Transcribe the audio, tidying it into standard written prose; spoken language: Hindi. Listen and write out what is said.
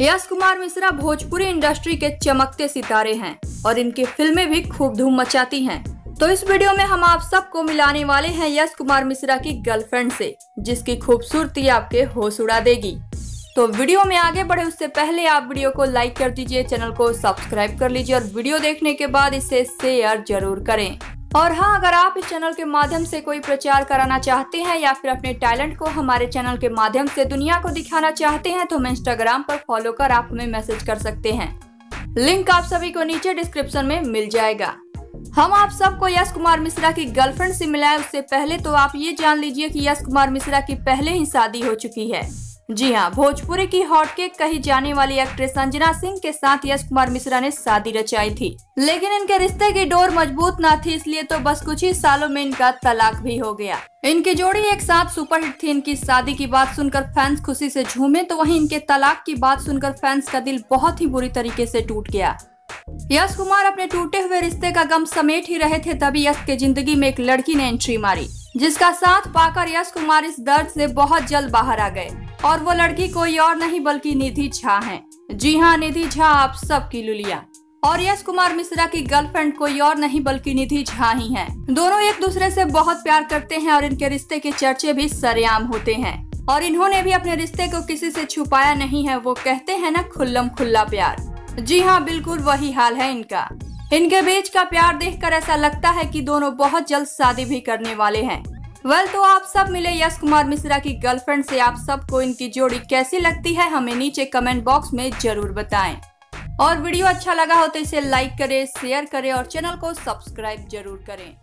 यश कुमार मिश्रा भोजपुरी इंडस्ट्री के चमकते सितारे हैं और इनकी फिल्में भी खूब धूम मचाती हैं। तो इस वीडियो में हम आप सबको मिलाने वाले हैं यश कुमार मिश्रा की गर्लफ्रेंड से, जिसकी खूबसूरती आपके होश उड़ा देगी। तो वीडियो में आगे बढ़े उससे पहले आप वीडियो को लाइक कर दीजिए, चैनल को सब्सक्राइब कर लीजिए और वीडियो देखने के बाद इसे शेयर जरूर करें। और हाँ, अगर आप इस चैनल के माध्यम से कोई प्रचार कराना चाहते हैं या फिर अपने टैलेंट को हमारे चैनल के माध्यम से दुनिया को दिखाना चाहते हैं तो हमें इंस्टाग्राम पर फॉलो कर आप हमें मैसेज कर सकते हैं। लिंक आप सभी को नीचे डिस्क्रिप्शन में मिल जाएगा। हम आप सबको यश कुमार मिश्रा की गर्लफ्रेंड से मिलाए उससे पहले तो आप ये जान लीजिए कि यश कुमार मिश्रा की पहले ही शादी हो चुकी है। जी हाँ, भोजपुरी की हॉट केक कही जाने वाली एक्ट्रेस अंजना सिंह के साथ यश कुमार मिश्रा ने शादी रचाई थी, लेकिन इनके रिश्ते की डोर मजबूत न थी, इसलिए तो बस कुछ ही सालों में इनका तलाक भी हो गया। इनकी जोड़ी एक साथ सुपरहिट थी। इनकी शादी की बात सुनकर फैंस खुशी से झूमे तो वहीं इनके तलाक की बात सुनकर फैंस का दिल बहुत ही बुरी तरीके से टूट गया। यश कुमार अपने टूटे हुए रिश्ते का गम समेट ही रहे थे, तभी यश के जिंदगी में एक लड़की ने एंट्री मारी, जिसका साथ पाकर यश कुमार इस दर्द से बहुत जल्द बाहर आ गए। और वो लड़की कोई और नहीं बल्कि निधि झा है। जी हाँ, निधि झा आप सबकी लुलिया। और यश कुमार मिश्रा की गर्लफ्रेंड कोई और नहीं बल्कि निधि झा ही है। दोनों एक दूसरे से बहुत प्यार करते हैं और इनके रिश्ते के चर्चे भी सरेआम होते हैं। और इन्होंने भी अपने रिश्ते को किसी से छुपाया नहीं है। वो कहते हैं ना, खुल्लम खुल्ला प्यार। जी हाँ, बिल्कुल वही हाल है इनका। इनके बीच का प्यार देखकर ऐसा लगता है कि दोनों बहुत जल्द शादी भी करने वाले हैं। तो आप सब मिले यश कुमार मिश्रा की गर्लफ्रेंड से। आप सबको इनकी जोड़ी कैसी लगती है हमें नीचे कमेंट बॉक्स में जरूर बताएं। और वीडियो अच्छा लगा हो तो इसे लाइक करें, शेयर करें और चैनल को सब्सक्राइब जरूर करें।